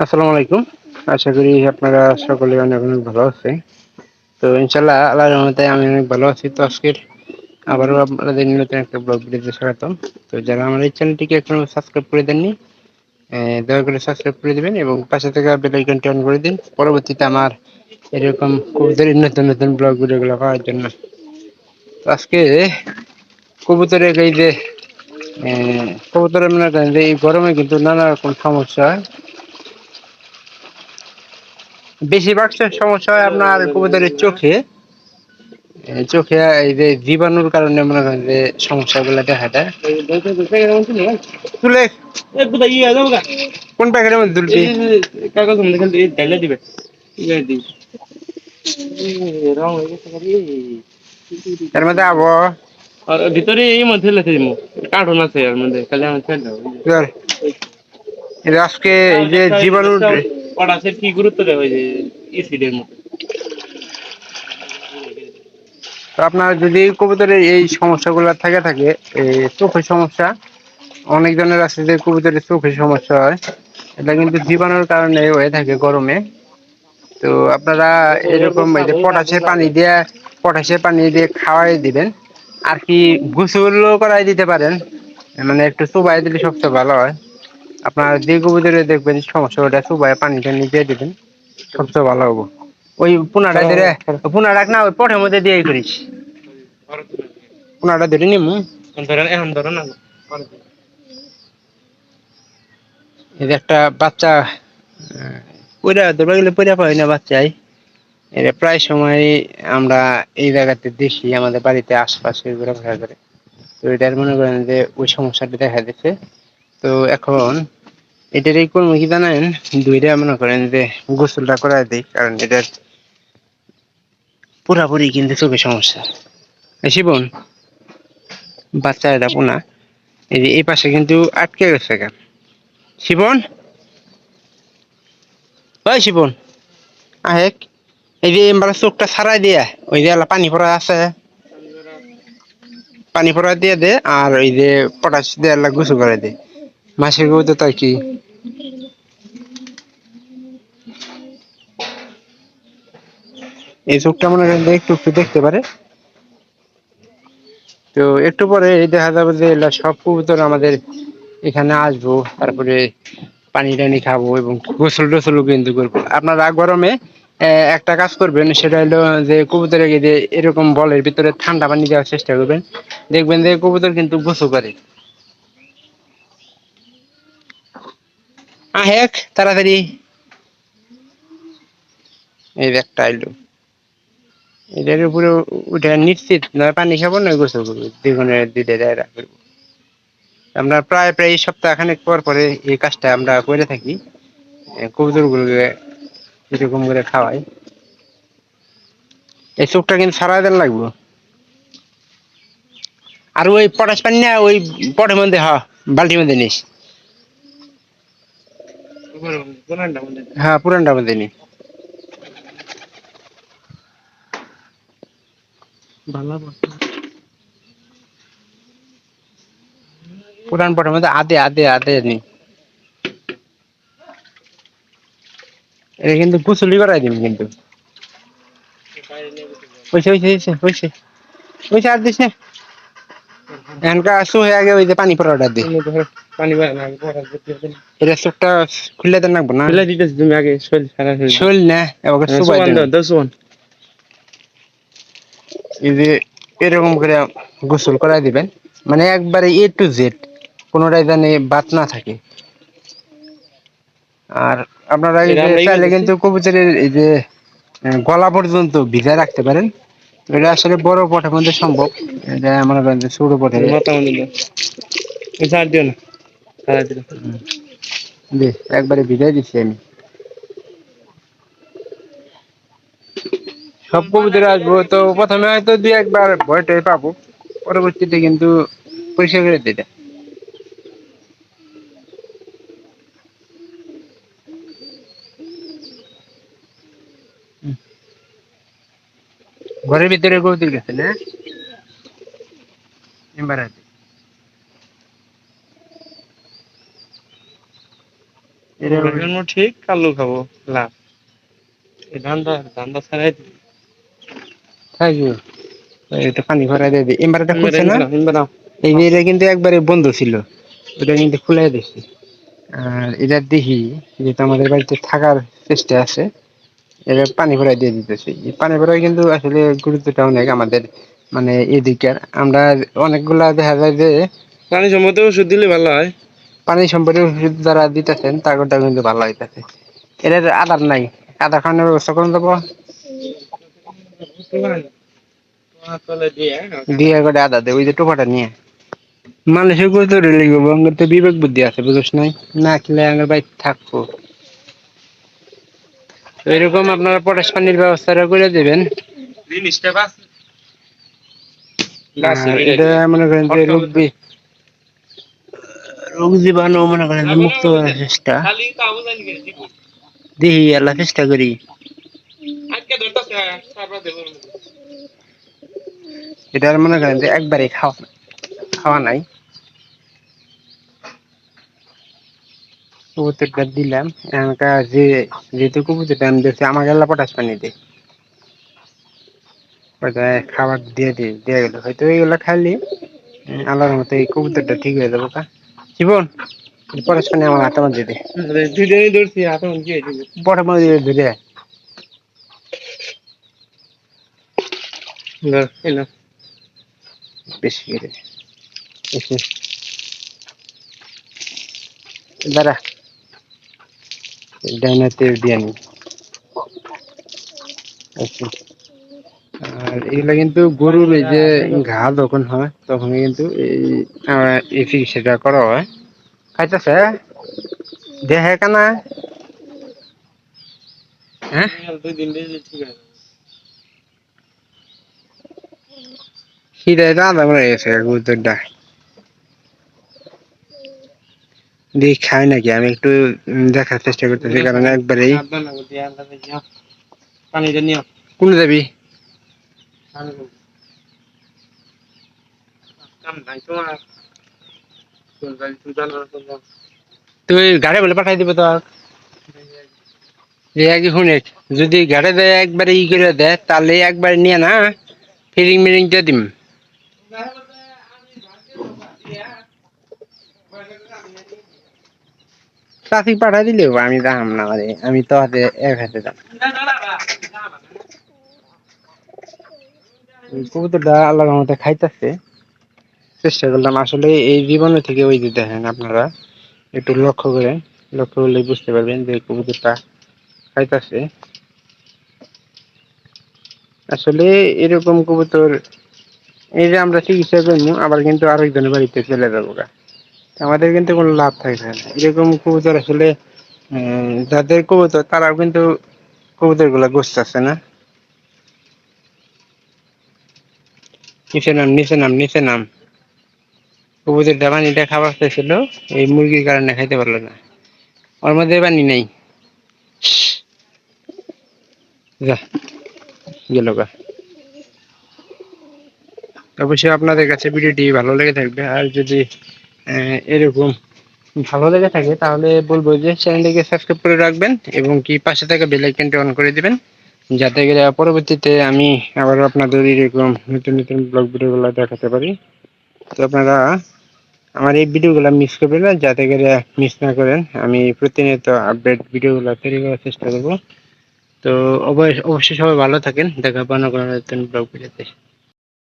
আসসালামু আলাইকুম। আশা করি আপনারা সকলে অনেক, অনেক ভালো আছেন। তো ইনশাআল্লাহ আল্লাহর রহমতে আমি অনেক ভালো আছি। তো আজকের আবারও আপনাদের নতুন একটা ব্লগ ভিডিওতে স্বাগতম। তো যারা আমার এই চ্যানেলটিকে এখনো সাবস্ক্রাইব করে দেননি, দয়া করে সাবস্ক্রাইব করে দিবেন এবং পাশে থাকা বেল আইকনটি অন করে দিন পরবর্তীতে আমার এরকম কবুতরের নতুন, নতুন ব্লগ ভিডিওগুলো পাওয়ার জন্য। তো আজকে কবুতরের এই যে কবুতরের মনে করেন যে এই গরমে কিন্তু নানা রকম সমস্যা হয়। বেশিরভাগ সমস্যা হয় আপনার কবুতরের চোখে। চোখে এই যে জীবাণুর কারণে মনে করেন যে সমস্যাগুলো দেখা দেয়। তুলে কোন প্যাকেটের মধ্যে তুলবি? কাগজ মধ্যে ঢেলে দিবে। এর মধ্যে আবো আর ভিতরে এই মধ্যে লেখে দিব কার্টুন আছে এর মধ্যে খালি আমি ছেড়ে দাও। এই আজকে এই যে জীবাণুর পটাশের কি গুরুত্ব দেয় ওই যে এসিডের মতো। তো আপনার যদি কবুতরের এই সমস্যাগুলো থাকে এই চোখের সমস্যা, অনেক জনের আছে যে কবুতরের চোখের সমস্যা হয়, এটা কিন্তু জীবাণুর কারণে হয়ে থাকে গরমে। তো আপনারা এরকম এই যে পটাশের পানি দিয়ে খাওয়াই দিবেন, আর কি গোসল করাই দিতে পারেন, মানে একটু চুবাই দিলে সবচেয়ে ভালো হয়। আপনার যে কবুতরে দেখবেন সমস্যা ওটা চুবাই পানিটা নিয়ে দিবেন, সবচেয়ে ভালো হবো। ওই পোনা রাখ না, ওই পটের মধ্যে দিয়ে করিস পোনাটা ধরে নিমু এখন ধরো না। এই যে একটা বাচ্চা পইড়া ধরবা গেলে পইড়া পাই না বাচ্চাই। এটা প্রায় সময় আমরা এই জায়গাতে দেখি, আমাদের বাড়িতে আশপাশে ঘোরাফেরা করে। তো এটার মনে করেন যে ওই সমস্যাটা দেখা দিচ্ছে। তো এখন এটার এই করবো কি জানেন, দুইটা মনে করেন যে গোসলটা করাই দিই, কারণ এটার পুরাপুরি কিন্তু চোখের সমস্যা। শিবন বাচ্চা এটা পোনা এই যে এই পাশে কিন্তু আটকে গেছে কেন? শিবন, ওই শিবন আহেক, এই যে এবার চোখটা ছাড়াই দিয়া ওই যে পানি পড়া আছে, পানি পড়া দিয়ে দে, আর ওই যে পটাশ দিয়ে গোসল করে দে। মাসের গরু তো তাই কি এই চোখটা মনে করেন একটু একটু দেখতে পারে। তো একটু পরে দেখা যাবে যে সব কবুতর আমাদের এখানে আসবো, তারপরে পানি টানি খাবো এবং গোসল টোসল কিন্তু করবো। আপনারা গরমে একটা কাজ করবেন, সেটা হলো যে কবুতরে যে এরকম বলের ভিতরে ঠান্ডা পানি দেওয়ার চেষ্টা করবেন, দেখবেন যে কবুতর কিন্তু গোসল করে। আহেক তাড়াতাড়ি, এই যে একটা আইলো, এটার উপরে উঠে নিশ্চিত নয় পানি খাবো নয় গোসল করবো, দ্বিগুণের দুইটা রাখবো। আমরা প্রায় প্রায় সপ্তাহ খানেক পর পরে এই কাজটা আমরা করে থাকি, কবুতর গুলোকে এরকম করে খাওয়াই। এই চোখটা কিন্তু সারাই দেন লাগবো। আর ওই পটাশ পানি না ওই পটের মধ্যে বালতির মধ্যে নিস, হ্যাঁ পুরানটা মধ্যে নি। পুরান পটের মধ্যে আধে আধে আধে নি। এটা কিন্তু কুচুলি করাই দিন কিন্তু। পয়সা পয়সা পয়সা পয়সা পয়সা আর দিস না, এখানকার আসো হয়ে আগে ওই যে পানি পড়াটা দি। পানি এটা চোখটা খুলে দেন লাগবো না, খুলে দিতেছি তুমি আগে শৈল না এবার সুবাই দেন। এই যে এরকম করে গোসল করাই দিবেন, মানে একবারে এ টু জেড, কোনোটাই জানি বাদ না থাকে। আর আপনারা চাইলে কিন্তু কবুতরের এই যে গলা পর্যন্ত ভিজায় রাখতে পারেন। এটা আসলে বড় পটের মধ্যে সম্ভব, এটা মনে করেন যে ছোট পটে একবারে ভিজাই দিচ্ছি আমি। সব কবুতরে আসবো তো প্রথমে হয়তো দুই একবার ভয়টাই পাবো, পরবর্তীতে কিন্তু পরিষ্কার করে দিতে। ঘরের ভিতরে কবুতর গেছে না এবার? এটা জন্য ঠিক কালু খাবো লাভ এই ধান্দা ছাড়াই থাকবে। এটা পানি ভরা দিয়ে দিই, এমবারটা খুলছে না? ইনবার এই যে এটা কিন্তু একবারে বন্ধ ছিল, ওটা কিন্তু খুলে দিচ্ছি। আর এটা দেখি, যেহেতু আমাদের বাড়িতে থাকার চেষ্টা আছে, এটা পানি ভরাই দিয়ে দিতেছি। এই পানি ভরাই কিন্তু আসলে গুরুত্বটা অনেক আমাদের, মানে এদিকের আমরা অনেকগুলা দেখা যায় যে পানি সম্মত ওষুধ দিলে ভালো হয়। পানি সম্পর্কে ওষুধ যারা দিতেছেন তারটা কিন্তু ভালো হইতেছে। এটার আদার নাই, আদা খাওয়ানোর ব্যবস্থা করে দেবো, দিয়ে করে আদা দেবো, ওই যে টোপাটা নিয়ে মানুষের গুরুত্ব লিখবো। আমার তো বিবেক বুদ্ধি আছে, বুঝছ নাই? না খেলে আমার বাড়ি থাকবো। তো এরকম আপনারা পটাশ পানির ব্যবস্থাটা করে দেবেন। আর এটা মনে করেন যে রোগ জীবাণু মনে করেন যে মুক্ত করার চেষ্টা, দেখি আল্লাহ চেষ্টা করি। এটা মনে করেন যে একবারে খাওয়া খাওয়া নাই, কবুতরটা দিলাম এখানকার যে, যেহেতু কবুতরটা আমি দেখছি আমার গেলা পটাশ পানি দিই, ওটা খাবার দিয়ে দিই, দিয়ে গেল হয়তো এইগুলা খাইলে আল্লাহর মতো এই কবুতরটা ঠিক হয়ে যাবো। কা জীবন পটাশ পানি আমার হাতে মধ্যে দে, ধরছি হাতে কি পটাশ পানি ধরে বেশি করে বেশি দাঁড়া, ডাইনাতে দিয়ে নি। আচ্ছা, আর এগুলা কিন্তু গরুর এই যে ঘা যখন হয় তখন কিন্তু এই চিকিৎসাটা করা হয়। খাইতেছে দেহে কানা, হ্যাঁ 2 দিন ঠিক আছে। খিদে তো আধা মরে গেছে কবুতরটা, দেখি খাই নাকি। আমি একটু দেখার চেষ্টা করতেছি, কারণ একবারেই পানিটা নিও কোন যাবি তুই গাড়ি বলে পাঠাই দিব তো। যে আগে শুনে, যদি গাড়ি দেয় একবারে ই করে দেয় তাহলে একবারে নিয়ে না ফিরিং মিরিং দিয়ে দিম। ট্রাফিক পাঠাই দিলেও আমি দাম না, আমি তো হাতে এক হাতে দাম। কবুতরটা আল্লাহর রহমতে খাইতেছে, চেষ্টা করলাম আসলে এই জীবনে থেকে ওই যে দেখেন আপনারা একটু লক্ষ্য করেন, লক্ষ্য করলে বুঝতে পারবেন যে কবুতরটা খাইতেছে। আসলে এরকম কবুতর এই যে আমরা চিকিৎসা করবো আবার কিন্তু আরেকজনের বাড়িতে চলে যাবো গা, আমাদের কিন্তু কোনো লাভ থাকবে না। এরকম কবুতর আসলে যাদের কবুতর তারাও কিন্তু কবুতর গুলা গোছতেছে না। নিচে নাম, নিচে নাম, নিচে নাম। কবুতরটা পানিটা খাবার চাইছিল, এই মুরগির কারণে খাইতে পারলো না, ওর মধ্যে পানি নেই। যা গেল গা। অবশ্যই আপনাদের কাছে ভিডিওটি ভালো লেগে থাকবে, আর যদি এরকম ভালো লেগে থাকে তাহলে বলবো যে চ্যানেলটিকে সাবস্ক্রাইব করে রাখবেন এবং কি পাশে থাকা বেল আইকনটি অন করে দিবেন, যাতে করে পরবর্তীতে আমি আবার আপনাদের এরকম নতুন নতুন ব্লগ ভিডিওগুলো দেখাতে পারি। তো আপনারা আমার এই ভিডিওগুলো মিস করবেন না, যাতে করে মিস না করেন। আমি প্রতিনিয়ত আপডেট ভিডিওগুলো তৈরি করার চেষ্টা করব। তো অবশ্যই সবাই ভালো থাকেন, দেখা পাওয়া কোনো নতুন ব্লগ ভিডিওতে।